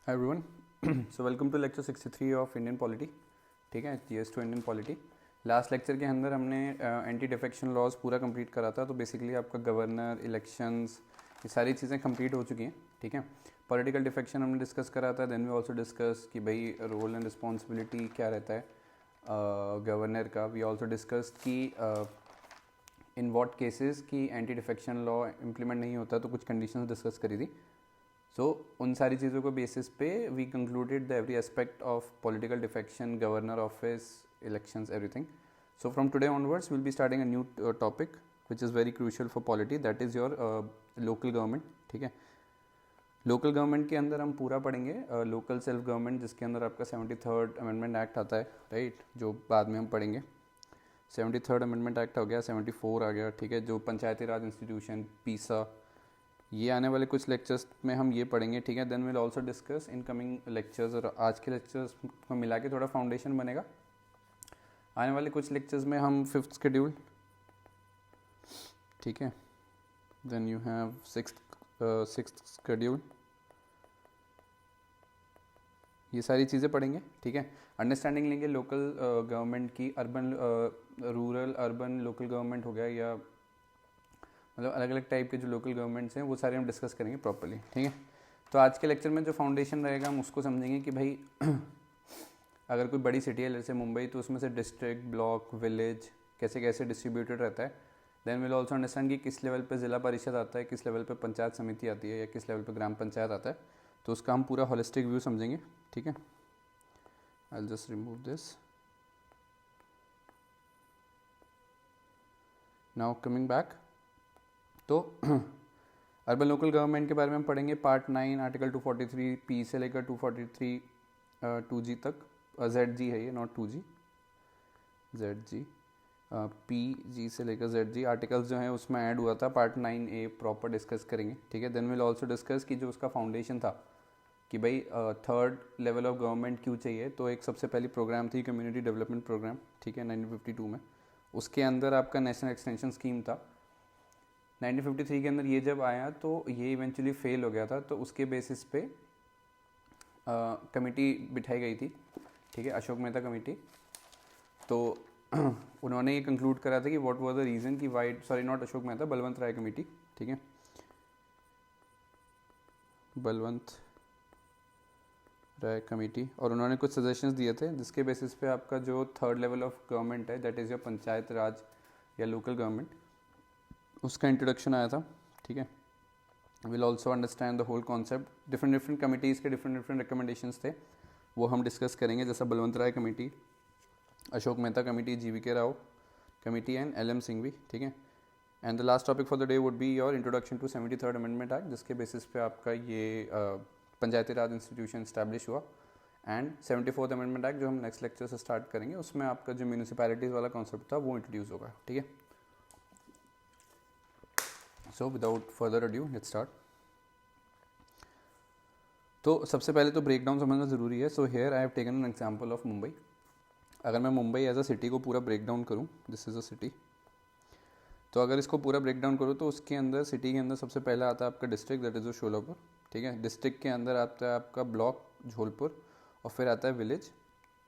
Hi everyone. So welcome to lecture 63 of Indian Polity. ठीक है, GS to Indian Polity. Last lecture के अंदर हमने एंटी डिफेक्शन लॉज पूरा कंप्लीट करा था. तो बेसिकली आपका गवर्नर, इलेक्शंस, ये सारी चीज़ें कंप्लीट हो चुकी हैं. ठीक है, पॉलिटिकल डिफेक्शन हमने डिस्कस करा था. देन वी ऑल्सो डिस्कस कि भाई रोल एंड रिस्पॉन्सिबिलिटी क्या रहता है गवर्नर का. वी ऑल्सो डिस्कस कि इन वॉट केसेस कि एंटी डिफेक्शन लॉ इम्प्लीमेंट नहीं होता, तो कुछ कंडीशंस डिस्कस करी थी. सो उन सारी चीज़ों को बेसिस पे we concluded the every aspect of political defection, governor office, elections, everything. So from today onwards will be starting a new topic which is very crucial for polity, that is your local government. ठीक है, local government के अंदर हम पूरा पढ़ेंगे local self government, जिसके अंदर आपका 73rd अमेंडमेंट एक्ट आता है, राइट, जो बाद में हम पढ़ेंगे. 73rd अमेंडमेंट एक्ट हो गया, 74 आ गया. ठीक है, जो पंचायती राज इंस्टीट्यूशन, पीसा, ये आने वाले कुछ लेक्चर्स में हम ये पढ़ेंगे. ठीक है, then will also discuss in coming lectures, और आज के लेक्चर्स को मिला के थोड़ा फाउंडेशन बनेगा. आने वाले कुछ लेक्चर्स में हम 5th शेड्यूल, ठीक है, then you have 6th schedule, ये सारी चीज़ें पढ़ेंगे. ठीक है, अंडरस्टैंडिंग लेंगे लोकल गवर्नमेंट की. Urban, rural, urban, local government हो गया, या मतलब अलग अलग टाइप के जो लोकल गवर्नमेंट्स हैं वो सारे हम डिस्कस करेंगे प्रॉपर्ली. ठीक है, तो आज के लेक्चर में जो फाउंडेशन रहेगा हम उसको समझेंगे कि भाई अगर कोई बड़ी सिटी है जैसे मुंबई, तो उसमें से डिस्ट्रिक्ट, ब्लॉक, विलेज कैसे कैसे डिस्ट्रीब्यूटेड रहता है. देन विल ऑल्सो अंडरस्टैंड कि किस लेवल पे ज़िला परिषद आता है, किस लेवल पे पंचायत समिति आती है, या किस लेवल पे ग्राम पंचायत आता है. तो उसका हम पूरा होलिस्टिक व्यू समझेंगे. ठीक है, I will just remove this. Now coming back, तो अर्बन लोकल गवर्नमेंट के बारे में हम पढ़ेंगे. पार्ट 9 आर्टिकल 243 पी से लेकर 243 2G तक. ZG है ये, नॉट 2G, ZG. PG से लेकर ZG आर्टिकल्स जो हैं उसमें ऐड हुआ था. पार्ट 9A प्रॉपर डिस्कस करेंगे. ठीक है, देन विल ऑल्सो डिस्कस कि जो उसका फाउंडेशन था कि भाई थर्ड लेवल ऑफ गवर्नमेंट क्यों चाहिए. तो एक सबसे पहली प्रोग्राम थी कम्युनिटी डेवलपमेंट प्रोग्राम. ठीक है, 1952 में. उसके अंदर आपका नेशनल एक्सटेंशन स्कीम था. 1953 के अंदर ये जब आया तो ये इवेंचुअली फेल हो गया था. तो उसके बेसिस पे कमेटी बिठाई गई थी. ठीक है, अशोक मेहता कमेटी. तो उन्होंने ये कंक्लूड करा था कि व्हाट वाज द रीज़न कि why, sorry not Ashok Mehta, Balwant Rai committee. ठीक है, बलवंत राय कमेटी. और उन्होंने कुछ सजेशंस दिए थे जिसके बेसिस पे आपका जो थर्ड लेवल ऑफ गवर्नमेंट है, that is your panchayat raj या लोकल गवर्नमेंट, उसका इंट्रोडक्शन आया था. ठीक है, will also understand the whole concept. Different committees के डिफरेंट रिकमेंडेशंस थे, वो हम डिस्कस करेंगे. जैसा Balwant Rai committee, Ashok Mehta committee, GVK Rao committee and LM Singhvi. ठीक है, and the last topic for the day would be your introduction to 73rd amendment act, जिसके basis पे आपका ये पंचायती राज इंस्टीट्यूशन इस्टेब्लिश हुआ. एंड 74th अमेंडमेंट एक्ट जो हम नेक्स्ट लेक्चर से स्टार्ट करेंगे, उसमें आपका जो म्यूनिसिपैलिटीज़ वाला कॉन्सेप्ट था वो इंट्रोड्यूस होगा. ठीक है, so without further adieu let's start. तो सबसे पहले तो ब्रेक डाउन समझना ज़रूरी है. So here I have taken an example of Mumbai. अगर मैं मुंबई एज अ सिटी को पूरा ब्रेक डाउन करूँ, दिस इज़ अ सिटी, तो अगर इसको पूरा ब्रेक डाउन करूँ तो उसके अंदर, सिटी के अंदर सबसे पहला आता है आपका डिस्ट्रिक्ट, दैट इज़ शोलापुर. ठीक है, डिस्ट्रिक्ट के अंदर आता है आपका ब्लॉक झोलपुर, और फिर आता है विलेज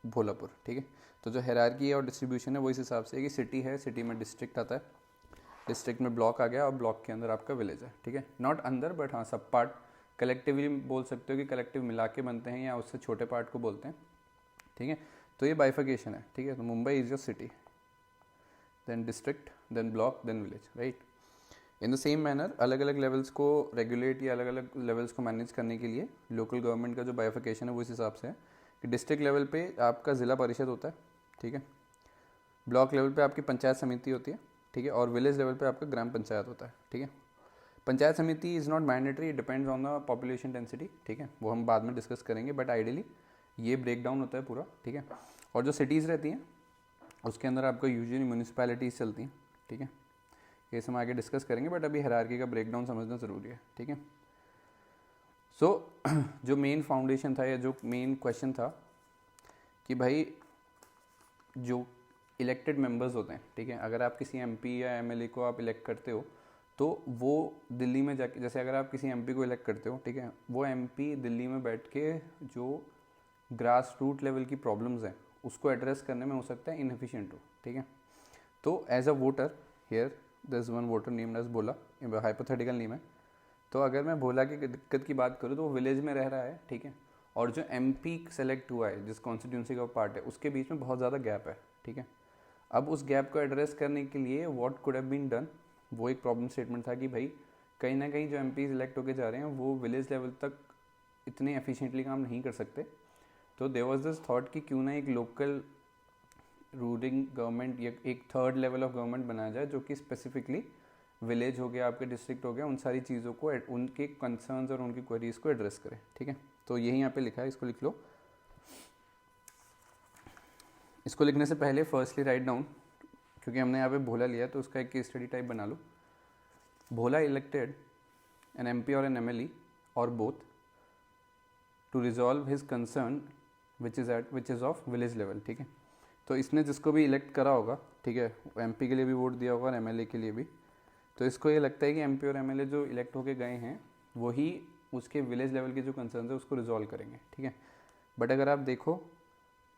भोलापुर. ठीक है, तो जो हायरार्की है और डिस्ट्रीब्यूशन है वो इस हिसाब से है कि सिटी है, सिटी में डिस्ट्रिक्ट आता है, डिस्ट्रिक्ट में ब्लॉक आ गया, और ब्लॉक के अंदर आपका विलेज है. ठीक है, नॉट अंदर बट हाँ सब पार्ट कलेक्टिवली बोल सकते हो कि कलेक्टिव मिला के बनते हैं, या उससे छोटे पार्ट को बोलते हैं. ठीक है, तो ये बाइफिकेशन है. ठीक है, तो Mumbai is your city, then district, then block, then village, right. In the same manner अलग अलग लेवल्स को रेगुलेट या अलग अलग लेवल्स को मैनेज करने के लिए लोकल गवर्नमेंट का जो बाइफिकेशन है वो इस हिसाब से है कि डिस्ट्रिक्ट लेवल पे आपका ज़िला परिषद होता है. ठीक है, ब्लॉक लेवल पे आपकी पंचायत समिति होती है. ठीक है, और विलेज लेवल पे आपका ग्राम पंचायत होता है. ठीक है, पंचायत समिति is not mandatory, it depends on the population density. ठीक है, वो हम बाद में डिस्कस करेंगे, बट आइडियली ये ब्रेक डाउन होता है पूरा. ठीक है, और जो सिटीज़ रहती हैं उसके अंदर आपको यूजुअली म्यूनिसिपैलिटीज़ चलती हैं. ठीक है, ये हम आगे डिस्कस करेंगे, बट अभी हायरार्की का ब्रेक डाउन समझना ज़रूरी है. ठीक है, सो जो मेन फाउंडेशन था या जो मेन क्वेश्चन था कि भाई जो इलेक्टेड मेंबर्स होते हैं, ठीक है, अगर आप किसी MP या MLA को आप इलेक्ट करते हो, तो वो दिल्ली में जाके, जैसे अगर आप किसी एमपी को इलेक्ट करते हो, ठीक है, वो एमपी दिल्ली में बैठ के जो ग्रास रूट लेवल की प्रॉब्लम्स हैं उसको एड्रेस करने में हो सकता है इनएफिशिएंट हो, ठीक है। तो as a voter here this is one voter named as Bhola, hypothetical name है। तो अगर मैं भोला की दिक्कत की बात करूँ तो वो विलेज में रह रहा है, ठीक है, और जो एमपी सेलेक्ट हुआ है जिस कॉन्स्टिट्यूंसी का पार्ट है उसके बीच में बहुत ज़्यादा गैप है, ठीक है। अब उस गैप को एड्रेस करने के लिए what could have been done, वो एक प्रॉब्लम स्टेटमेंट था कि भाई कहीं ना कहीं जो एमपी इलेक्ट होके जा रहे हैं वो विलेज लेवल तक इतने एफिशिएंटली काम नहीं कर सकते। तो देयर वाज दिस थॉट कि क्यों ना एक लोकल रूलिंग गवर्नमेंट या एक थर्ड लेवल ऑफ गवर्नमेंट बनाया जाए जो कि स्पेसिफिकली विलेज हो गया, आपके डिस्ट्रिक्ट हो गया, उन सारी चीज़ों को, उनके कंसर्न्स और उनकी क्वेरीज को एड्रेस करें, ठीक है। तो यही यहाँ पे लिखा है, इसको लिख लो। इसको लिखने से पहले फर्स्टली राइट डाउन, क्योंकि हमने यहाँ पे भोला लिया तो उसका एक केस स्टडी टाइप बना लो। भोला इलेक्टेड एन एमपी और एन एमएलई और both to resolve his concern which is of village level, ठीक है। तो इसने जिसको भी इलेक्ट करा होगा, ठीक है, एमपी के लिए भी वोट दिया होगा और एमएलए के लिए भी, तो इसको ये लगता है कि एमपी और एमएलए जो इलेक्ट होके गए हैं वही उसके विलेज लेवल के जो कंसर्न है उसको रिजॉल्व करेंगे, ठीक है। बट अगर आप देखो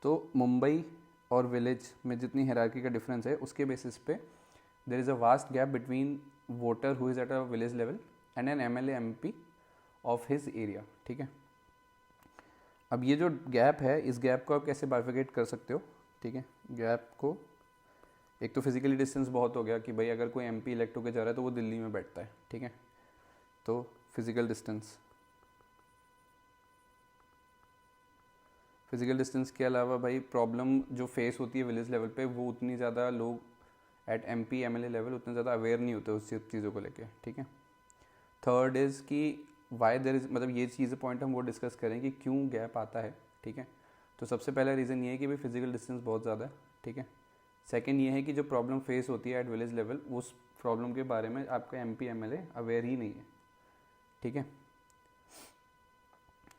तो मुंबई और विलेज में जितनी हायरार्की का डिफरेंस है उसके बेसिस पे there is a vast gap between voter who is at a village level and an MLA MP of his area, ठीक है। अब ये जो गैप है, इस गैप को आप कैसे बाइफिकेट कर सकते हो, ठीक है। गैप को, एक तो फिजिकली डिस्टेंस बहुत हो गया कि भाई अगर कोई एमपी इलेक्ट होकर जा रहा है तो वो दिल्ली में बैठता है, ठीक है, तो फिजिकल डिस्टेंस। फिजिकल डिस्टेंस के अलावा भाई प्रॉब्लम जो फेस होती है विलेज लेवल पे वो उतनी ज़्यादा लोग एट एमपी एमएलए लेवल उतने ज़्यादा अवेयर नहीं होते उस चीज़ों को लेके, ठीक है। थर्ड इज़ कि वाई देयर इज़, मतलब ये चीज़ें पॉइंट हम वो डिस्कस करें कि क्यों गैप आता है, ठीक है। तो सबसे पहला रीज़न ये है कि भाई फिजिकल डिस्टेंस बहुत ज़्यादा है, ठीक है। सेकेंड ये है कि जो प्रॉब्लम फेस होती है एट विलेज लेवल उस प्रॉब्लम के बारे में आपका एमपी एमएलए अवेयर ही नहीं है, ठीक है।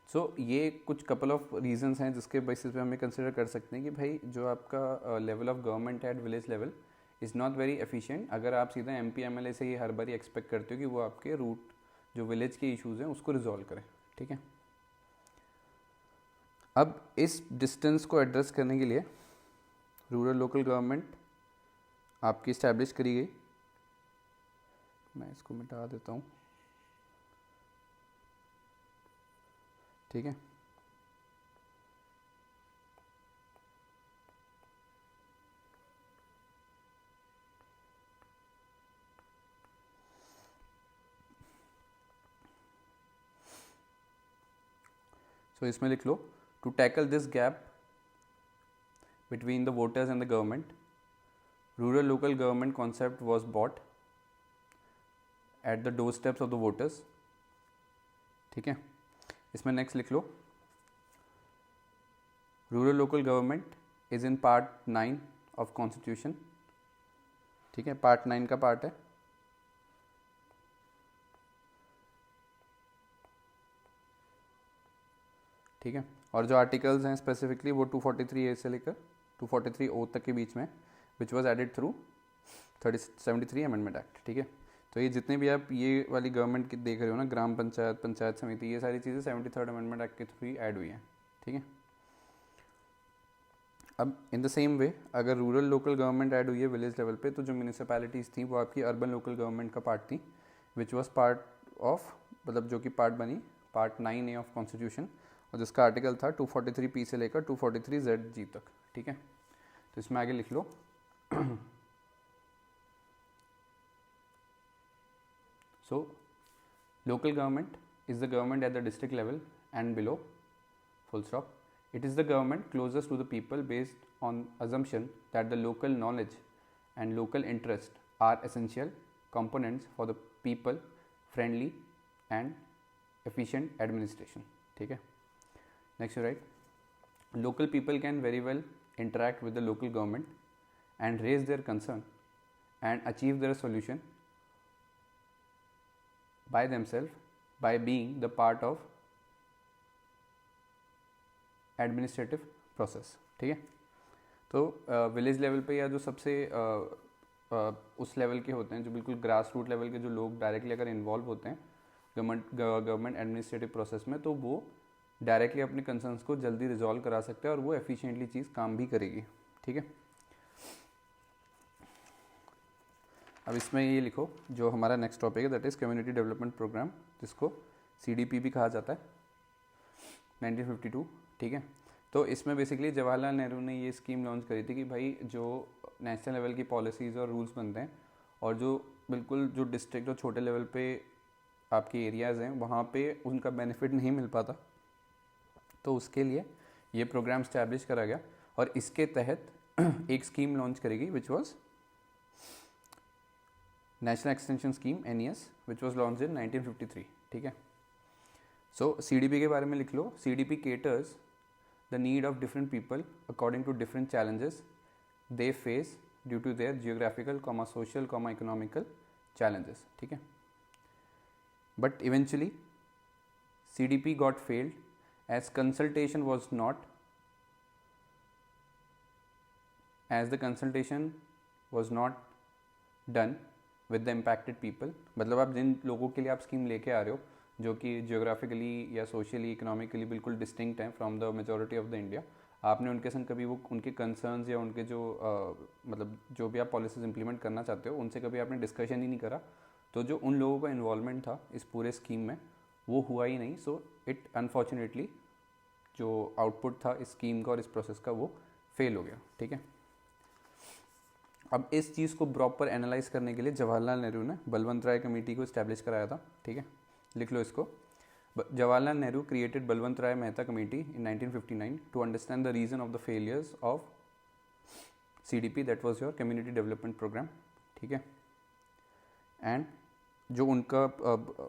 सो ये कुछ कपल ऑफ रीजंस हैं जिसके बेसिस पे हमें कंसिडर कर सकते हैं कि भाई जो आपका लेवल ऑफ गवर्नमेंट है at village level is not very efficient अगर आप सीधा एमपी एमएलए से ही हर बार एक्सपेक्ट करते हो कि वो आपके रूट जो विलेज के इश्यूज़ हैं उसको रिजॉल्व करें, ठीक है। अब इस डिस्टेंस को एड्रेस करने के लिए रूरल लोकल गवर्नमेंट आपकी इस्टेब्लिश करी गई। मैं इसको मिटा देता हूँ, ठीक है। सो इसमें लिख लो, to tackle this gap between the voters and the government rural local government concept was brought at the doorsteps of the voters, ठीक है। इसमें नेक्स्ट लिख लो, rural local government is in part 9 of constitution, ठीक है, part 9 का part है, ठीक है। और जो आर्टिकल्स हैं स्पेसिफिकली वो 243A से लेकर 243O तक के बीच में, which was added through 73 amendment act, ठीक है। तो ये जितने भी आप ये वाली गवर्नमेंट की देख रहे हो ना, ग्राम पंचायत, पंचायत समिति, ये सारी चीज़ें 73 अमेंडमेंट एक्ट के थ्रू ही ऐड हुई हैं, ठीक है। अब इन द सेम वे अगर रूरल लोकल गवर्नमेंट ऐड हुई है विलेज लेवल पे तो जो म्यूनिसिपैलिटीज़ थी वो आपकी अर्बन लोकल गवर्नमेंट का पार्ट थी, विच वॉज पार्ट ऑफ, मतलब जो कि पार्ट बनी पार्ट 9A ऑफ कॉन्स्टिट्यूशन और जिसका आर्टिकल था 243P से लेकर 243ZG तक, ठीक है। तो इसमें आगे लिख लो So, local government is the government at the district level and below, full stop. It is the government closest to the people based on assumption that the local knowledge and local interest are essential components for the people friendly and efficient administration, ठीक है। Next you write, local people can very well interact with the local government and raise their concern and achieve their solution by themselves by being the part of administrative process, ठीक है। तो village level पे या जो सबसे उस level के होते हैं, जो बिल्कुल ग्रास रूट लेवल के जो लोग डायरेक्टली अगर इन्वॉल्व होते हैं गवर्नमेंट एडमिनिस्ट्रेटिव प्रोसेस में, तो वो डायरेक्टली अपने कंसर्न्स को जल्दी रिजॉल्व करा सकते हैं और वो एफिशिएंटली चीज़ काम भी करेगी। ठीक है, अब इसमें ये लिखो जो हमारा नेक्स्ट टॉपिक है, that is community development programme, जिसको CDP भी कहा जाता है, 1952। ठीक है, तो इसमें बेसिकली जवाहरलाल नेहरू ने ये स्कीम लॉन्च करी थी कि भाई जो नेशनल लेवल की पॉलिसीज़ और रूल्स बनते हैं और जो बिल्कुल जो डिस्ट्रिक्ट और छोटे लेवल पे आपके एरियाज़ हैं वहाँ पे उनका बेनिफिट नहीं मिल पाता, तो उसके लिए ये प्रोग्राम स्टैब्लिश करा गया और इसके तहत एक स्कीम लॉन्च करेगी which was national extension scheme NES, which was launch in 1953। ठीक है, सो CDP के बारे में लिख लो। CDP caters the need of different people according to different challenges they face due to their geographical, social, economical challenges. ठीक है, but eventually CDP got failed as the consultation was not done with the impacted people। मतलब आप जिन लोगों के लिए आप scheme लेके आ रहे हो जो कि जियोग्राफिकली या सोशली इकोनॉमिकली बिल्कुल डिस्टिंक्ट हैं from the majority of the India, आपने उनके संग कभी वो उनके कंसर्न्स या उनके जो मतलब जो भी आप पॉलिसीज इंप्लीमेंट करना चाहते हो उनसे कभी आपने डिस्कशन ही नहीं करा, तो जो उन लोगों का इन्वॉल्वमेंट था इस पूरे स्कीम में वो हुआ ही नहीं। सो इट अनफॉर्चुनेटली जो आउटपुट था इस स्कीम का और इस प्रोसेस का वो फेल हो गया। ठीक है, अब इस चीज़ को प्रॉपर एनालाइज करने के लिए जवाहरलाल नेहरू ने बलवंत राय कमेटी को इस्टेब्लिश कराया था। ठीक है, लिख लो इसको। Jawaharlal Nehru created Balwant Rai Mehta committee in 1959 to understand the reason of the failures of CDP, that was your community development programme. ठीक है, एंड जो उनका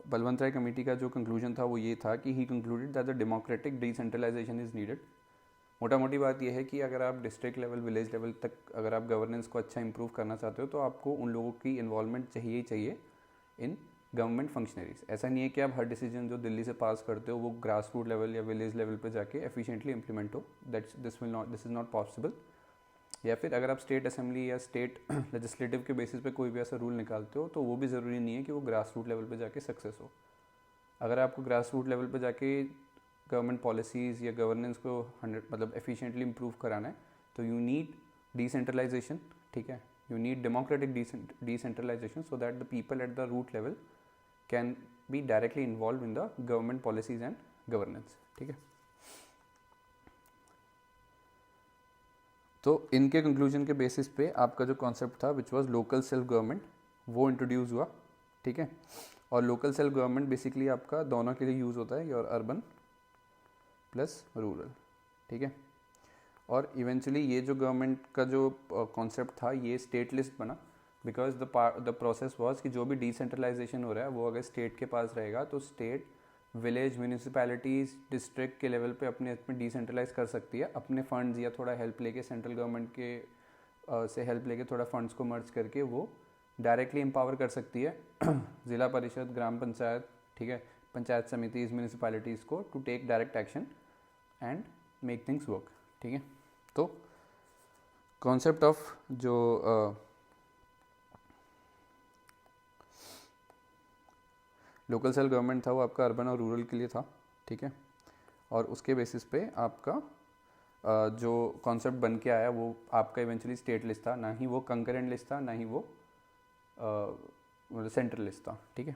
बलवंत राय कमेटी का जो कंक्लूजन था वो ये था कि he concluded that the democratic decentralisation is needed. मोटा मोटी बात यह है कि अगर आप डिस्ट्रिक्ट लेवल विलेज लेवल तक अगर आप गवर्नेंस को अच्छा इंप्रूव करना चाहते हो तो आपको उन लोगों की इन्वॉल्वमेंट चाहिए ही चाहिए इन गवर्नमेंट फंक्शनरीज। ऐसा नहीं है कि आप हर डिसीजन जो दिल्ली से पास करते हो वो ग्रास रूट लेवल या विलेज लेवल पे जाके एफिशिएंटली इंप्लीमेंट हो, दिस इज़ नॉट पॉसिबल। या फिर अगर आप स्टेट असेंबली या स्टेट लेजिस्लेटिव के बेसिस पे कोई भी ऐसा रूल निकालते हो तो वो भी ज़रूरी नहीं है कि वो ग्रास रूट लेवल पे जाके सक्सेस हो। अगर आपको ग्रास रूट लेवल पे जाके गवर्नमेंट पॉलिसीज़ या गवर्नेंस को 100 मतलब एफिशिएंटली इंप्रूव कराना है तो यू नीड डिसेंट्रलाइजेशन। ठीक है, you need democratic decentralisation so that the people at the root level can be directly involve in the government policies and governance. ठीक है, तो इनके कंक्लूजन के बेसिस पे आपका जो कॉन्सेप्ट था which was local self government वो इंट्रोड्यूस हुआ। ठीक है, और लोकल सेल्फ गवर्नमेंट बेसिकली आपका दोनों के लिए यूज़ होता है, योर अर्बन प्लस रूरल। ठीक है, और इवेंचुअली ये जो गवर्नमेंट का जो कॉन्सेप्ट था ये स्टेट लिस्ट बना बिकॉज द प्रोसेस वाज कि जो भी डिसेंट्रलाइजेशन हो रहा है वो अगर स्टेट के पास रहेगा तो स्टेट विलेज म्यूनिसिपैलिटीज़ डिस्ट्रिक्ट के लेवल पे अपने इसमें डिसेंट्रलाइज कर सकती है अपने फंड्स या थोड़ा हेल्प लेके सेंट्रल गवर्नमेंट के से हेल्प लेके थोड़ा फंड्स को मर्ज करके वो डायरेक्टली एम्पावर कर सकती है ज़िला परिषद, ग्राम पंचायत, ठीक है, पंचायत समितिज़, म्यूनिसिपैलिटीज़ को to take direct action and make things work. ठीक है, तो कॉन्सेप्ट ऑफ जो लोकल सेल्फ गवर्नमेंट था वो आपका अर्बन और रूरल के लिए था। ठीक है, और उसके बेसिस पे आपका जो कॉन्सेप्ट बन के आया वो आपका इवेंचुअली स्टेट लिस्ट था, ना ही वो कंकरेंट लिस्ट था, ना ही वो सेंट्रल लिस्ट था। ठीक है,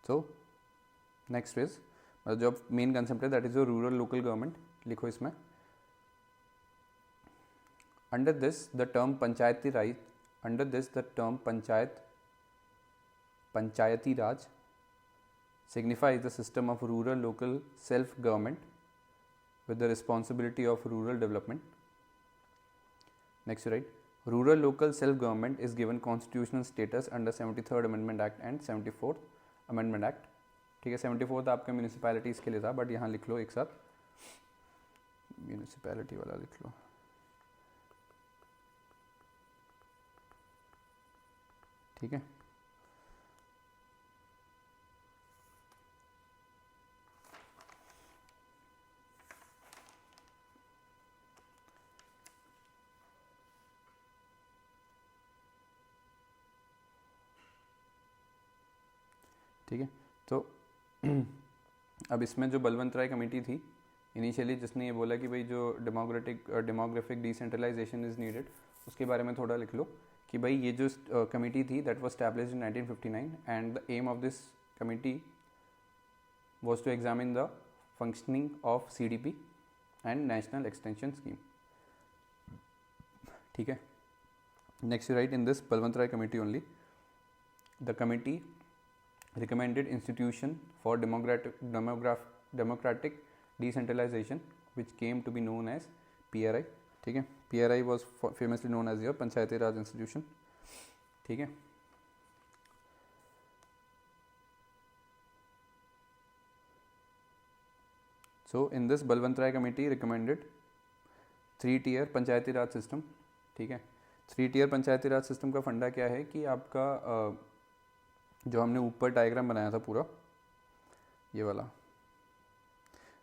सो नेक्स्ट इज जो मेन कंसेप्ट है दैट इज जो रूरल लोकल गवर्नमेंट। लिखो इसमें under this the term Panchayati Raj, under this the term Panchayati Raj signifies the system of rural local self government with the responsibility of rural development. Next you write rural local self government is given constitutional status under 73rd Amendment Act and 74th Amendment Act. ठीक है, 74th आपके municipalities के लिए था but यहाँ लिख लो एक साथ, म्यूनिसिपैलिटी वाला लिख लो। ठीक है, ठीक है। तो अब इसमें जो बलवंत राय कमेटी थी इनिशियली, जिसने ये बोला कि भाई जो डेमोग्राफिक डिसेंट्रलाइजेशन इज़ नीडेड, उसके बारे में थोड़ा लिख लो कि भाई ये जो कमेटी थी that was established in 1959 and the aim of this committee was to examine the functioning of CDP and National Extension Scheme. ठीक है। Next you write in this Balwant Rai committee only, the committee recommended institution for democratic decentralization which came to be known as PRI. ठीक है। PRI was famously known as your Panchayati Raj institution. ठीक है। So in this Balwant Rai committee recommended 3-tier Panchayati Raj system. ठीक है। 3-tier Panchayati Raj system का फंडा क्या है कि आपका जो हमने ऊपर डायग्राम बनाया था पूरा ये वाला,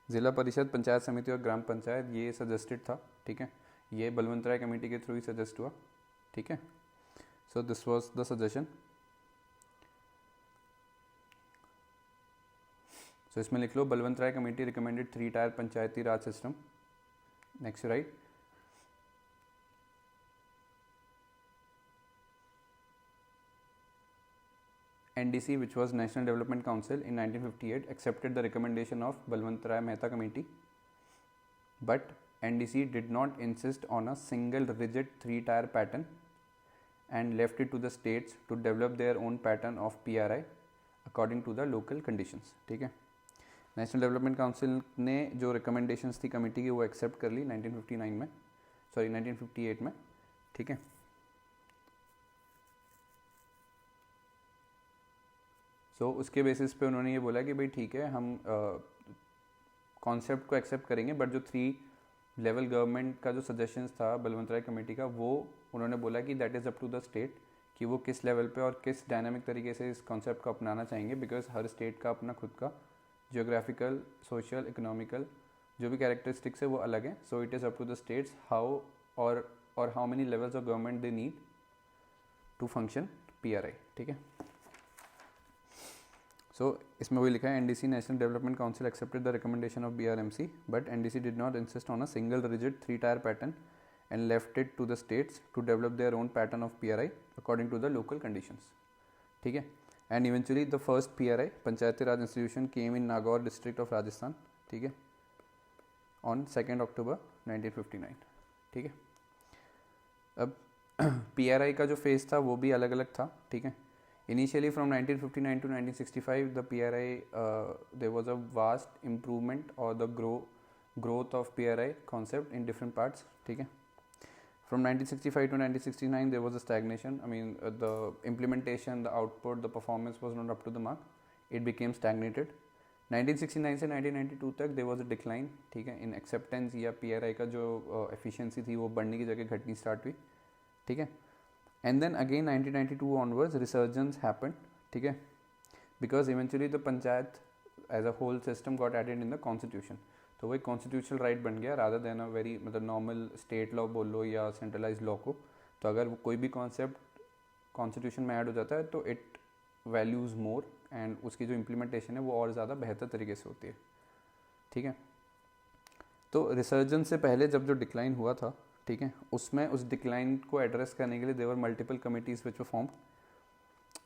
ज़िला परिषद, पंचायत समिति और ग्राम पंचायत, ये सजेस्टेड था। ठीक है। ये बलवंत राय कमेटी के थ्रू ही सजेस्ट हुआ। ठीक है। So this was the suggestion. सो इसमें लिख लो Balwant Rai committee recommended 3-tier Panchayati Raj system. Next right, NDC, which was National Development Council in 1958, accepted the recommendation of Balwant Rai Mehta Committee, but NDC did not insist on a single rigid 3-tier pattern and left it to the states to develop their own pattern of PRI according to the local conditions. ठीक है। National development council ने जो recommendations थी committee की वो accept कर ली 1958 में। ठीक है। सो उसके बेसिस पे उन्होंने ये बोला कि भाई ठीक है, हम कॉन्सेप्ट को एक्सेप्ट करेंगे, बट जो 3 लेवल गवर्नमेंट का जो सजेशंस था बलवंत राय कमेटी का, वो उन्होंने बोला कि that is up to the state कि वो किस लेवल पे और किस डायनामिक तरीके से इस कॉन्सेप्ट को अपनाना चाहेंगे, बिकॉज हर स्टेट का अपना खुद का जियोग्राफिकल, सोशल, इकोनॉमिकल जो भी कैरेक्टरिस्टिक्स है वो अलग है। So it is up to the states how और how many levels of government they need to function PRI। ठीक है। सो इसमें वही लिखा है, NDC national development council accepted the recommendation of BRMC but NDC did not insist on a single rigid 3-tier pattern and left it to the states to develop their own pattern of PRI according to the local conditions. ठीक है। And eventually the first PRI Panchayati Raj institution came in Nagaur district of Rajasthan. ठीक है। On 2 अक्टूबर 1959। ठीक है। अब PRI का जो phase था वो भी अलग अलग था। ठीक है। Initially from 1959 to 1965 the PRI there was a vast improvement or the growth of PRI concept in different parts. ठीक है। From 1965 to 1969 there was a stagnation. I mean the implementation, the output, the performance was not up to the mark. It became stagnated. 1969 से 1992 तक there was a decline. ठीक है। in acceptance या PRI का जो efficiency थी वो बढ़ने की जगह घटनी स्टार्ट हुई। ठीक है। And then again 1992 onwards resurgence happened. ठीक है। Because eventually the panchayat as a whole system got added in the constitution. तो वही constitutional right बन गया rather than a very मतलब normal state law बोल लो या centralized law को। तो अगर कोई भी concept constitution में add हो जाता है तो it values more and उसकी जो implementation है वो और ज़्यादा बेहतर तरीके से होती है। ठीक है। तो resurgence से पहले जब जो decline हुआ था, ठीक है, उसमें उस डिक्लाइन को एड्रेस करने के लिए there were multiple committees which were formed.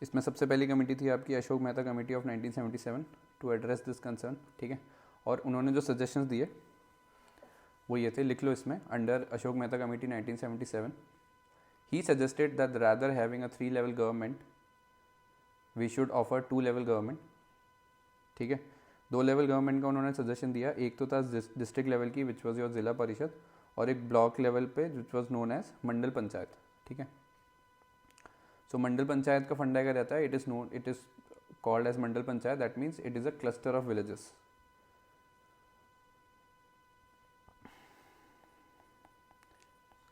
इसमें सबसे पहली कमेटी थी आपकी Ashok Mehta committee of 1977 to address this concern. ठीक है। और उन्होंने जो सजेशंस दिए वो ये थे, लिख लो इसमें, अंडर अशोक मेहता कमेटी 1977 ही suggested that rather having a 3-level government we should offer 2-level government. ठीक है। 2 लेवल गवर्नमेंट का उन्होंने सजेशन दिया। एक तो था डिस्ट्रिक्ट लेवल की विच वॉज योर जिला परिषद, और एक ब्लॉक लेवल पे which was known as Mandal panchayat. ठीक है। सो मंडल पंचायत का फंडा क्या रहता है, it is called as Mandal Panchayat, that means it is a cluster of villages.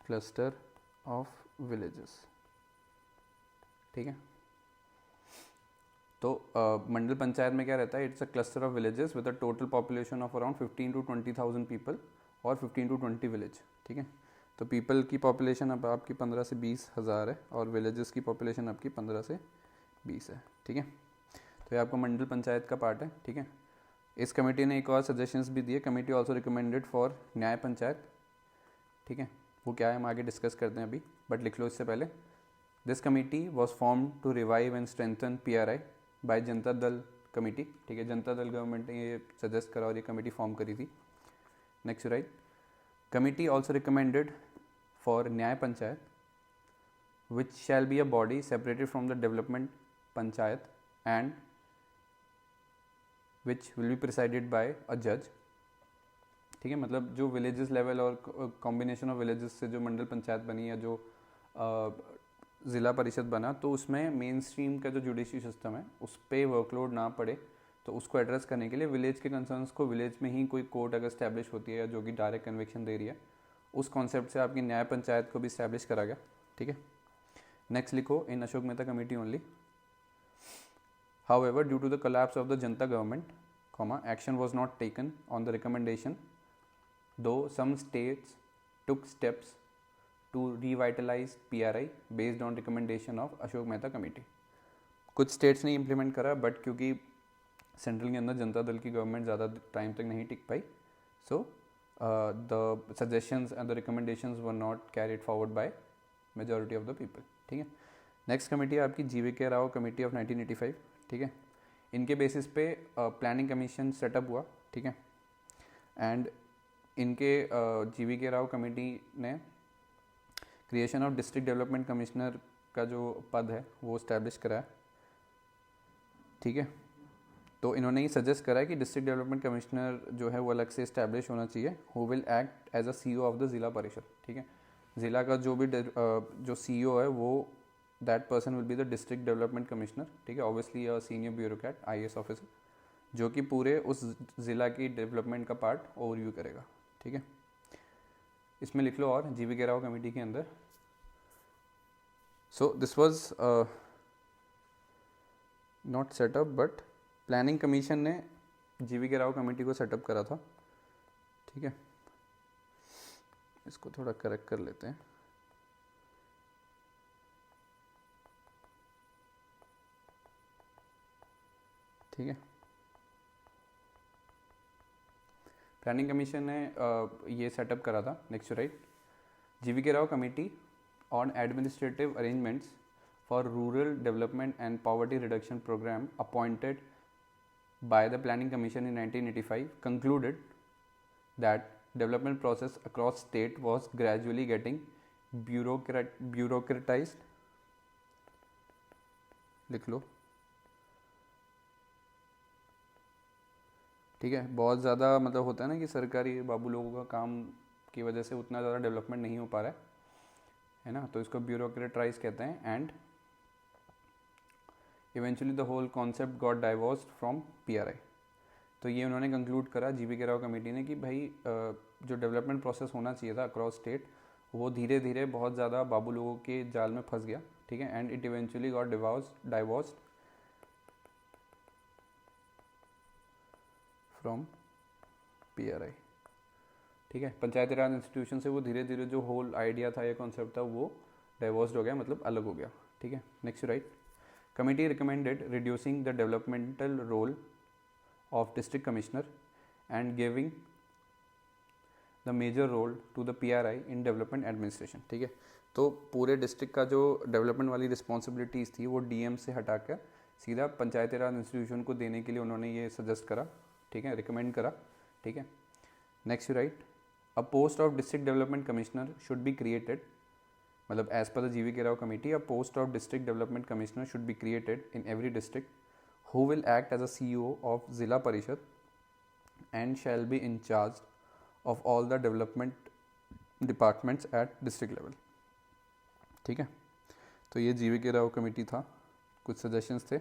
Cluster of villages. ठीक है। तो मंडल पंचायत में क्या रहता है, it's a cluster of villages with a total population of around 15 to 20,000 people और 15 to 20 विलेज। ठीक है। तो पीपल की पॉपुलेशन अब आपकी 15 से 20 हज़ार है और विलेजेस की पॉपुलेशन आपकी 15 से 20 है। ठीक है। तो ये आपका मंडल पंचायत का पार्ट है, ठीक है। इस कमेटी ने एक और सजेशंस भी दिए, कमेटी ऑल्सो रिकमेंडेड फॉर न्याय पंचायत, ठीक है। वो क्या है हम आगे डिस्कस करते हैं अभी, बट लिख लो इससे पहले। This committee was form to revive and strengthen PRI by Janata Dal committee, ठीक है। जनता दल गवर्नमेंट ने ये सजेस्ट करा और ये कमेटी फॉर्म करी थी। Next right, committee also recommended for न्याय panchayat which shall be a body separated from the development panchayat and which will be presided by a judge, ठीक है। मतलब जो विलेजेस लेवल और कॉम्बिनेशन ऑफ विलेजेस से जो मंडल पंचायत बनी या जो ज़िला परिषद बना, तो उसमें मेन स्ट्रीम का जो जुडिशरी सिस्टम है उस पर वर्कलोड ना पड़े, तो उसको एड्रेस करने के लिए विलेज के कंसर्न्स को विलेज में ही कोई कोर्ट अगर स्टैब्लिश होती है या जो कि डायरेक्ट कन्विक्शन दे रही है, उस कॉन्सेप्ट से आपकी न्याय पंचायत को भी स्टैब्लिश करा गया, ठीक है। नेक्स्ट लिखो, in Ashok Mehta committee only, however due to the collapse of the Janta government, action was not taken on the recommendation, though some states took steps to revitalize PRI based on recommendation of Ashok Mehta committee. कुछ states ने implement करा, but क्योंकि central के अंदर जनता दल की government ज़्यादा time तक नहीं टिक पाई, so the suggestions and the recommendations were not carried forward by majority of the people, ठीक है। नेक्स्ट कमेटी है आपकी GVK राव कमेटी ऑफ 1985, ठीक है। इनके बेसिस पे प्लानिंग कमीशन सेटअप हुआ, ठीक है। एंड इनके GVK राव कमेटी ने creation of district development commissioner का जो पद है वो इस्टेब्लिश कराया, ठीक है। तो इन्होंने ये सजेस्ट करा है कि डिस्ट्रिक्ट डेवलपमेंट कमिश्नर जो है वो अलग से इस्टेब्लिश होना चाहिए, who will act as a CEO of the Zila Parishad, ठीक है। ज़िला का जो भी जो CEO है वो that person will be the district development commissioner, ठीक है। Obviously a senior bureaucrat IAS officer जो कि पूरे उस ज़िला की डेवलपमेंट का पार्ट ओवरव्यू करेगा, ठीक है। इसमें लिख लो और GVK राव कमेटी के अंदर, सो this was not set up but planning commission ने GVK राव कमेटी को सेटअप करा था, ठीक है। इसको थोड़ा करेक्ट कर लेते हैं, ठीक है। प्लानिंग कमीशन ने ये सेटअप करा था। Next right, GVK Rao committee on administrative arrangements for rural development and poverty reduction programme appointed by the planning commission in 1985 concluded that development process across state was gradually getting bureaucratized, लिख लो, ठीक है। बहुत ज़्यादा मतलब होता है ना कि सरकारी बाबू लोगों का काम की वजह से उतना ज़्यादा डेवलपमेंट नहीं हो पा रहा है ना, तो इसको ब्यूरोक्रेटाइज कहते हैं। And eventually the whole concept got divorced from PRI। तो ये उन्होंने कंक्लूड करा GVK राव कमेटी ने कि भाई जो डेवलपमेंट प्रोसेस होना चाहिए था अक्रॉस स्टेट वो धीरे धीरे बहुत ज़्यादा बाबू लोगों के जाल में फंस गया, ठीक है। And it eventually got divorced from PRI, ठीक है। पंचायती राज इंस्टीट्यूशन से वो धीरे धीरे जो होल आइडिया था या कॉन्सेप्ट था वो डाइवोर्स्ड हो गया, मतलब अलग हो गया, ठीक है। Next right, committee recommended reducing the developmental role of district commissioner and giving the major role to the PRI in development administration, ठीक है। तो पूरे डिस्ट्रिक्ट का जो डेवलपमेंट वाली रिस्पॉन्सिबिलिटीज़ थी वो DM से हटा कर सीधा पंचायती राज इंस्टीट्यूशन को देने के लिए उन्होंने ये सजेस्ट करा, ठीक है, रिकमेंड करा, ठीक है। Next right, a post of district development commissioner should be created, मतलब as per the GVK Rao committee a post of district development commissioner should be created in every district who will act as a CEO of Zilla Parishad and shall be in charge of all the development departments at district level, ठीक है। तो ये GVK Rao committee था, कुछ suggestions थे।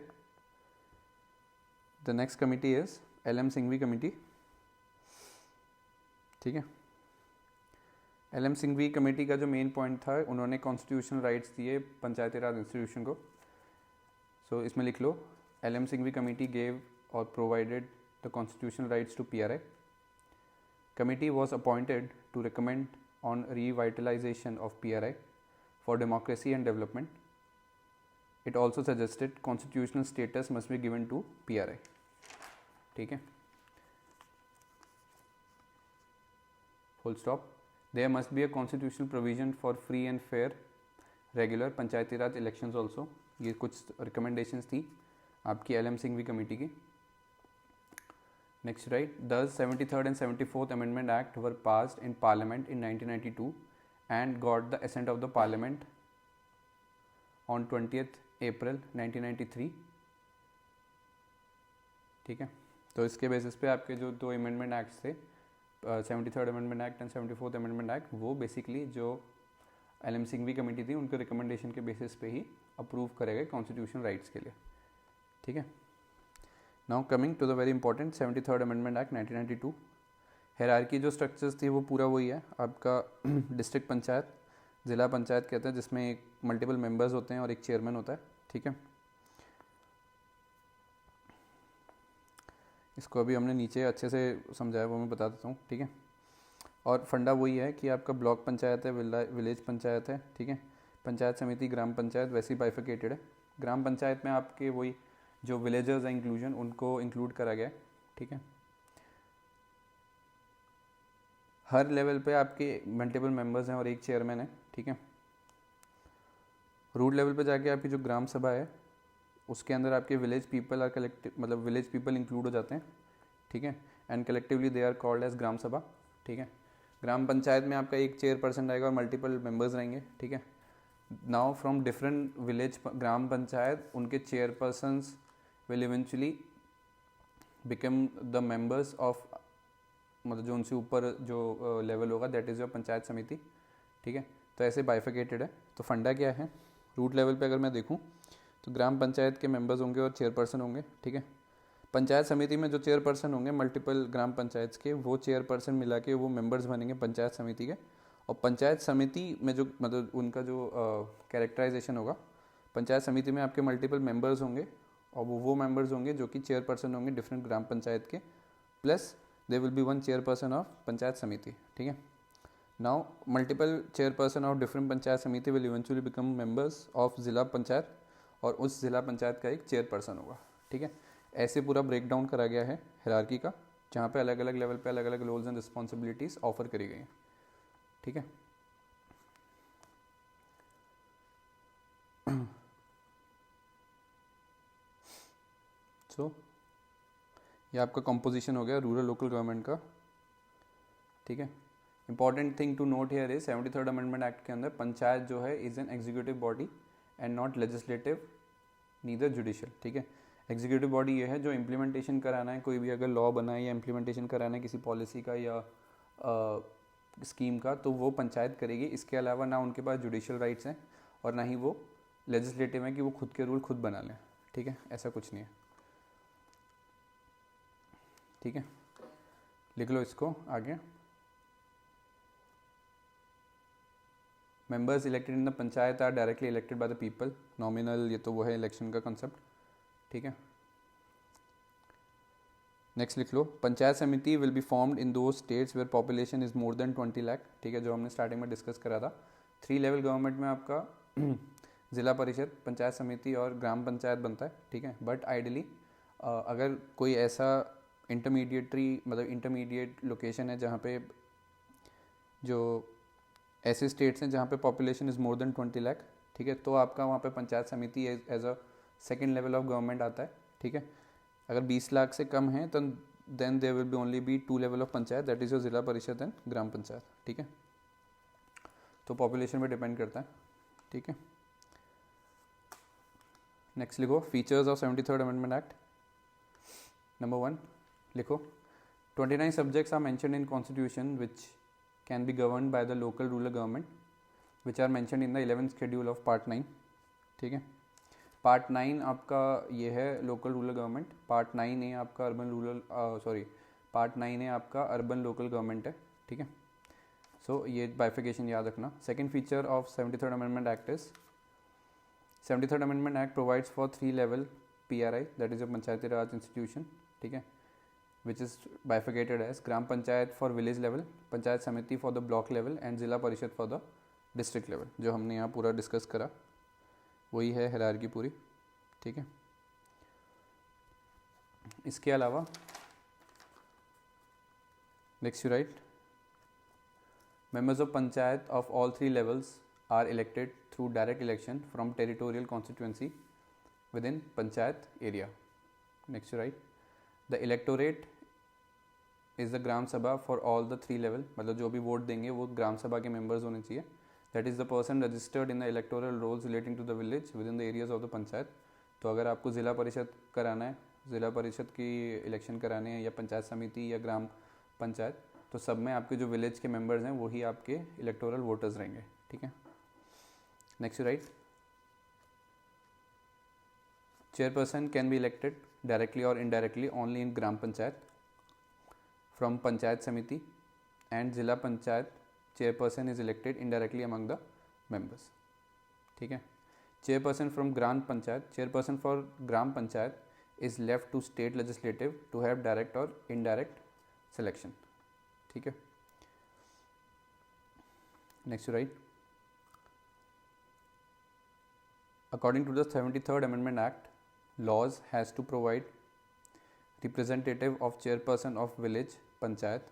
The next committee is LM Singhvi committee, ठीक है। LM Singhvi committee का जो मेन पॉइंट था, उन्होंने कॉन्स्टिट्यूशनल राइट्स दिए पंचायती राज इंस्टीट्यूशन को। सो इसमें लिख लो, LM Singhvi committee gave or provided the constitutional rights to PRI. Committee was appointed to recommend on revitalization of PRI for democracy and development. It also suggested constitutional status must be given to PRI, ठीक है, full stop. There must be a constitutional provision for free and fair regular Panchayati Raj elections also. ये कुछ recommendations थी आपकी LM Singhvi committee की. Next right, the 73rd and 74th Amendment Act were passed in Parliament in 1992 and got the assent of the Parliament on 20th April 1993, ठीक है. तो इसके basis पे आपके जो दो अमेंडमेंट एक्ट्स थे, 73rd Amendment Act and 74th Amendment Act, वो बेसिकली जो LM सिंघवी कमेटी थी उनके रिकमेंडेशन के बेसिस पे ही अप्रूव करे गए कॉन्स्टिट्यूशन राइट्स के लिए, ठीक है. Now coming to the very important 73rd Amendment Act 1992. Hierarchy जो स्ट्रक्चर्स थी वो पूरा वही है आपका. डिस्ट्रिक्ट पंचायत, ज़िला पंचायत कहते हैं, जिसमें एक मल्टीपल मेंबर्स होते हैं और एक चेयरमैन होता है, ठीक है. इसको अभी हमने नीचे अच्छे से समझाया, वो मैं बता देता हूँ, ठीक है. और फंडा वही है कि आपका ब्लॉक पंचायत है, विलेज पंचायत है, ठीक है. पंचायत समिति, ग्राम पंचायत वैसे ही बाइफिकेटेड है. ग्राम पंचायत में आपके वही जो विलेजर्स हैं इंक्लूजन, उनको इंक्लूड करा गया है, ठीक है. हर लेवल पे आपके मल्टीपल मेंबर्स हैं और एक चेयरमैन है, ठीक है. रूट लेवल पे जाके आपकी जो ग्राम सभा है उसके अंदर आपके विलेज पीपल आर कलेक्टिव, मतलब विलेज पीपल इंक्लूड हो जाते हैं, ठीक है. And collectively they are called as Gram Sabha, ठीक है. ग्राम पंचायत में आपका एक चेयरपर्सन रहेगा और मल्टीपल मेंबर्स रहेंगे, ठीक है. नाउ फ्रॉम डिफरेंट विलेज ग्राम पंचायत, उनके chairpersons will eventually become the members of, मतलब जो उनसे ऊपर जो लेवल होगा that is your panchayat Samiti, ठीक है. तो ऐसे बाइफिकेटेड है. तो फंडा क्या है, रूट लेवल पे अगर मैं देखूं तो ग्राम पंचायत के मेंबर्स होंगे और चेयरपर्सन होंगे, ठीक है. पंचायत समिति में जो चेयरपर्सन होंगे मल्टीपल ग्राम पंचायत के, वो चेयरपर्सन मिला के वो मेंबर्स बनेंगे पंचायत समिति के. और पंचायत समिति में जो मतलब उनका जो कैरेक्टराइजेशन होगा, पंचायत समिति में आपके मल्टीपल मेंबर्स होंगे और वो मेंबर्स होंगे जो कि चेयरपर्सन होंगे डिफरेंट ग्राम पंचायत के, plus they will be one chairperson of Panchayat Samiti, ठीक है. Now multiple chairperson of different Panchayat Samiti will eventually become members of Zila Panchayat, और उस जिला पंचायत का एक चेयरपर्सन होगा, ठीक है. ऐसे पूरा ब्रेक डाउन करा गया है हायरार्की का, जहाँ पे अलग अलग लेवल पे अलग अलग रोल्स एंड रिस्पॉन्सिबिलिटीज़ ऑफर करी गई हैं, ठीक है. सो ये आपका कंपोजिशन हो गया रूरल लोकल गवर्नमेंट का, ठीक है. Important thing to note here is 73rd amendment act के अंदर पंचायत जो है is an executive body and not legislative neither judicial, ठीक है. एग्जीक्यूटिव बॉडी ये है जो इम्प्लीमेंटेशन कराना है, कोई भी अगर लॉ बना है या इम्प्लीमेंटेशन कराना है किसी पॉलिसी का या स्कीम का, तो वो पंचायत करेगी. इसके अलावा ना उनके पास जुडिशियल राइट्स हैं और ना ही वो लेजिस्लेटिव हैं कि वो खुद के रूल खुद बना लें, ठीक है. ऐसा कुछ नहीं है, ठीक है. लिख लो इसको आगे. Members elected in the panchayat are directly elected by the people. Nominal, ये तो वो है इलेक्शन का कंसेप्ट, ठीक है. नेक्स्ट लिख लो, panchayat Samiti will be formed in दो states where population is more than 20 lakh, ठीक है, जो हमने स्टार्टिंग में डिस्कस करा था. 3 लेवल गवर्नमेंट में आपका जिला परिषद, पंचायत समिति और ग्राम पंचायत बनता है, ठीक है. बट आइडियली अगर कोई ऐसा इंटरमीडिएट लोकेशन है जहाँ पे जो ऐसे स्टेट्स हैं जहाँ पे population is more than 20 lakh, ठीक है, तो आपका वहाँ पे panchayat samiti as a second level of government आता है, ठीक है. अगर 20 लाख से कम है तो then there will be only be 2 level of panchayat, that is your Zila Parishad and ग्राम पंचायत, ठीक है. तो पॉपुलेशन पे डिपेंड करता है, ठीक है. नेक्स्ट लिखो, features of 73rd amendment act. Number 1 लिखो, 29 subjects are mentioned in constitution which can be governed by the local rural government which are mentioned in the 11th schedule of part 9, ठीक है. Part 9 आपका ये है local rural government, part 9 है आपका part 9 है आपका अर्बन लोकल गवर्नमेंट है, ठीक है. सो ये बाइफिकेशन याद रखना. Second feature of 73rd amendment act is 73rd amendment act provides for 3 level PRI, that is a Panchayati Raj institution, ठीक है, which is bifurcated as Gram Panchayat for village level, Panchayat Samiti for the block level and Zila Parishad for the district level, जो हमने यहाँ पूरा discuss करा. वही है hierarchy पूरी, ठीक है। इसके अलावा next you right, members of panchayat of all three levels are elected through direct election from territorial constituency within panchayat area. Next you write, the electorate is the gram sabha for all the three level, मतलब जो भी vote देंगे वो ग्राम सभा के members होने चाहिए. That is the person registered in the electoral rolls relating to the village within the areas of the panchayat. तो अगर आपको ज़िला परिषद कराना है, ज़िला परिषद की इलेक्शन कराने हैं या पंचायत समिति या ग्राम पंचायत, तो सब में आपके जो विलेज के मेंबर्स हैं वही आपके इलेक्टोरल वोटर्स रहेंगे, ठीक है। Next right, chairperson can be elected directly और indirectly only in Gram Panchayat from Panchayat Samiti, and Zila Panchayat chairperson is elected indirectly among the members, ठीक है। Chairperson from Gram Panchayat, chairperson for Gram Panchayat is left to state legislative to have direct और indirect selection, ठीक है। Next right, according to the 73rd amendment act, laws has to provide representative of chairperson of village panchayat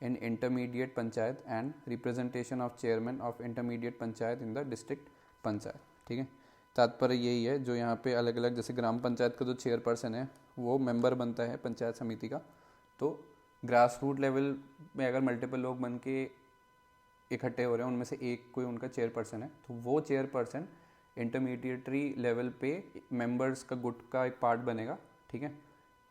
in intermediate panchayat and representation of chairman of intermediate panchayat in the district panchayat, ठीक है। तात्पर्य यही है, जो यहाँ पे अलग अलग, जैसे ग्राम पंचायत का जो चेयरपर्सन है वो मेंबर बनता है पंचायत समिति का, तो ग्रास रूट लेवल में अगर मल्टीपल लोग बन के इकट्ठे हो रहे हैं, उनमें से एक कोई उनका चेयरपर्सन है, तो वो चेयरपर्सन इंटरमीडिएटरी लेवल पे मेंबर्स का गुट का एक पार्ट बनेगा, ठीक है।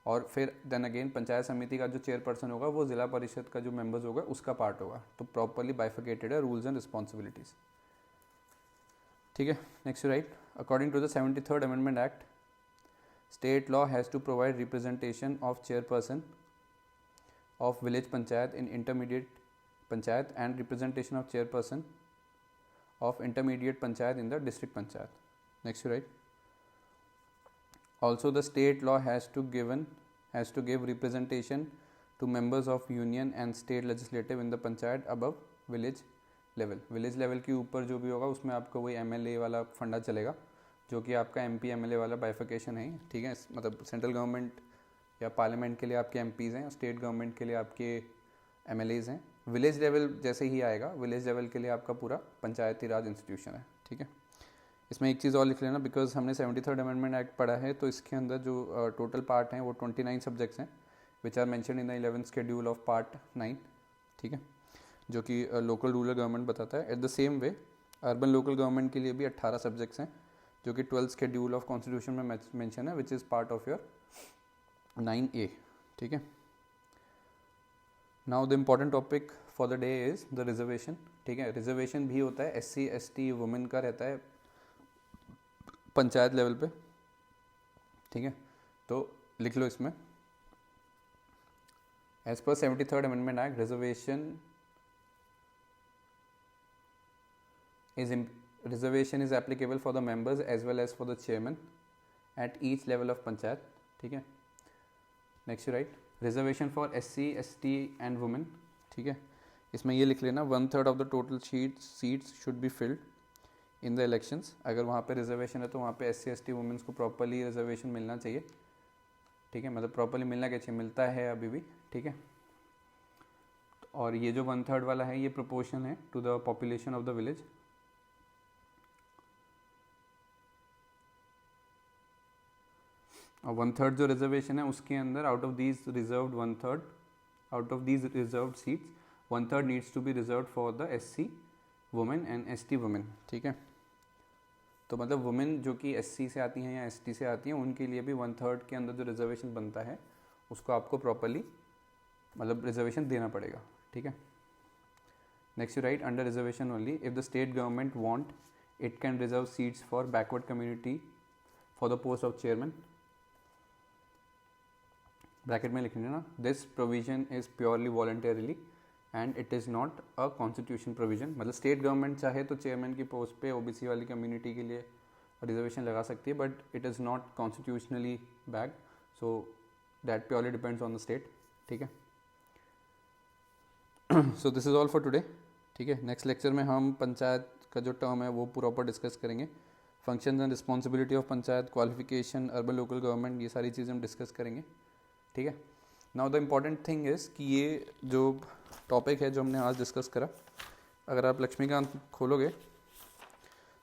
और फिर देन अगेन पंचायत समिति का जो चेयरपर्सन होगा वो ज़िला परिषद का जो मेंबर्स होगा उसका पार्ट होगा, तो प्रॉपरली बाइफिकेटेड है रूल्स एंड रिस्पॉन्सिबिलिटीज़, ठीक है। Next right, according to the 73rd amendment act, state law has to provide representation of chairperson of village panchayat in intermediate panchayat and representation of chairperson of intermediate panchayat in the district panchayat. Next you write, also the state law has to give representation to members of union and state legislative in the panchayat above village level. village level के ऊपर जो भी होगा उसमें आपका वही MLA वाला फंडा चलेगा, जो कि आपका MP MLA वाला बाइफिकेशन है, ठीक है। मतलब सेंट्रल गवर्नमेंट या पार्लियामेंट के लिए आपके MPs हैं, स्टेट गवर्नमेंट के लिए आपके MLAs हैं। विलेज लेवल जैसे ही आएगा, विलेज लेवल के लिए आपका पूरा पंचायती राज इंस्टीट्यूशन है, ठीक है। इसमें एक चीज़ और लिख लेना, बिकॉज हमने 73rd अमेंडमेंट एक्ट पढ़ा है, तो इसके अंदर जो टोटल पार्ट हैं वो 29 सब्जेक्ट्स हैं, which are mention in the 11th schedule of part 9, ठीक है, जो कि लोकल रूरल गवर्नमेंट बताता है। At the same way urban local government के लिए भी 18 सब्जेक्ट्स हैं, जो कि 12th शेड्यूल ऑफ कॉन्स्टिट्यूशन में मेंशन है, which is part of your 9A, ठीक है। Now the important topic for the day is the reservation, ठीक है। रिजर्वेशन भी होता है SC ST वुमेन का रहता है पंचायत लेवल पे, ठीक है। तो लिख लो इसमें, as per 73rd amendment act, reservation is applicable for the members as well as for the chairman at each level of panchayat, ठीक है। Next right, reservation for SC ST and women, ठीक है। इसमें ये लिख लेना, 1/3 of the total seats should be filled in the elections. अगर वहाँ पे रिजर्वेशन है तो वहाँ पे SC ST वुमेन्स को प्रॉपरली रिजर्वेशन मिलना चाहिए, ठीक है। मतलब प्रॉपरली मिलना क्या चाहिए, मिलता है अभी भी, ठीक है। और ये जो 1/3 वाला है ये प्रोपोर्शन है to the population of the village, और 1/3 जो रिजर्वेशन है उसके अंदर out of these reserved 1/3, out of these reserved seats 1/3 needs to be reserved for the SC women and ST women, ठीक है। तो मतलब वुमेन जो कि SC से आती हैं या ST से आती हैं उनके लिए भी 1/3 के अंदर जो रिजर्वेशन बनता है उसको आपको प्रॉपरली मतलब रिजर्वेशन देना पड़ेगा, ठीक है। Next you right, under reservation only if the state government want it can reserve seats for backward community for the post of chairman, bracket में लिखने ना, this provision is purely voluntarily and it is not a constitution provision. मतलब state government चाहे तो chairman की post पे OBC वाली community के लिए रिजर्वेशन लगा सकती है, but it is not constitutionally back, so that purely depends on the state, ठीक है। So this is all for today, ठीक है। नेक्स्ट लेक्चर में हम पंचायत का जो टर्म है वो प्रॉपर डिस्कस करेंगे। Functions and responsibility of panchayat, qualification, urban local government, ये सारी चीज़ें हम डिस्कस करेंगे, ठीक है। Now the important thing is कि ये जो टॉपिक है जो हमने आज डिस्कस करा, अगर आप लक्ष्मीकांत खोलोगे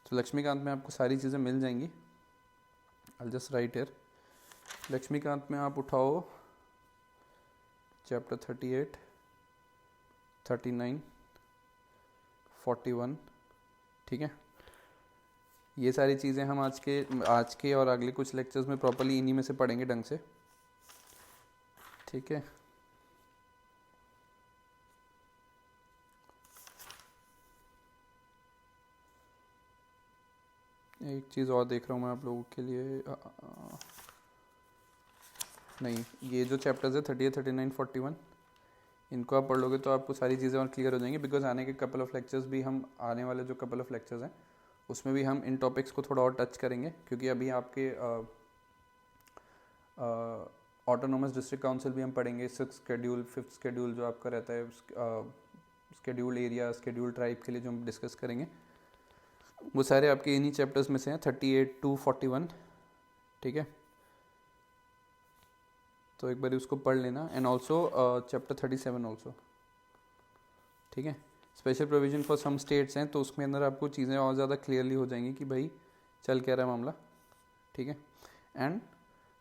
तो लक्ष्मीकांत में आपको सारी चीज़ें मिल जाएंगी। I just write here, Laxmikant में आप उठाओ चैप्टर 38, 39, 41, ठीक है। ये सारी चीज़ें हम आज के और अगले कुछ लेक्चर्स में प्रॉपर्ली इन्हीं में से पढ़ेंगे ढंग से, ठीक है। एक चीज़ और देख रहा हूँ मैं आप लोगों के लिए, नहीं, ये जो चैप्टर्स है 38, 39, 41, इनको आप पढ़ लोगे तो आपको सारी चीज़ें और क्लियर हो जाएंगी। बिकॉज आने के कपल ऑफ लेक्चर्स भी, हम आने वाले जो कपल ऑफ लेक्चर्स हैं उसमें भी हम इन टॉपिक्स को थोड़ा और टच करेंगे, क्योंकि अभी आपके ऑटोनोमस डिस्ट्रिक्ट काउंसिल भी हम पढ़ेंगे, 6th शेड्यूल, 5th शेड्यूल जो आपका रहता है, शेड्यूल एरिया, शेड्यूल ट्राइब के लिए जो हम डिस्कस करेंगे, वो सारे आपके इन्हीं चैप्टर्स में से हैं 38 to 41, ठीक है। तो एक बार उसको पढ़ लेना। एंड ऑल्सो चैप्टर 37 ऑल्सो, ठीक है। Special provision for some states हैं, तो उसमें अंदर आपको चीज़ें और ज़्यादा क्लियरली हो जाएंगी कि भाई चल क्या रहा है मामला, ठीक है। एंड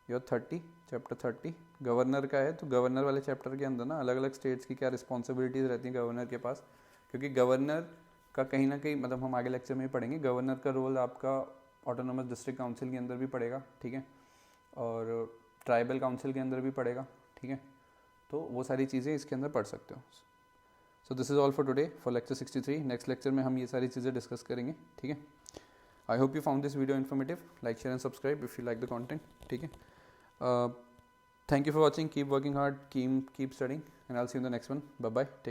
योर 30, चैप्टर 30 गवर्नर का है, तो गवर्नर वाले चैप्टर के अंदर ना अलग अलग स्टेट्स की क्या रिस्पॉन्सिबिलिटीज़ रहती हैं गवर्नर के पास, क्योंकि गवर्नर का कहीं ना कहीं, मतलब हम आगे लेक्चर में ही पढ़ेंगे, गवर्नर का रोल आपका ऑटोनोमस डिस्ट्रिक्ट काउंसिल के अंदर भी पड़ेगा, ठीक है, और ट्राइबल काउंसिल के अंदर भी पड़ेगा, ठीक है। तो वो सारी चीज़ें इसके अंदर पढ़ सकते हो। So this is all for today for lecture 63। Next lecture में हम ये सारी चीज़ें डिस्कस करेंगे, ठीक है। I hope you found this video informative. Like, share and subscribe if you like the content, ठीक है। Thank you for watching, keep working hard, keep studying, and I will see you in the next one. Bye bye, take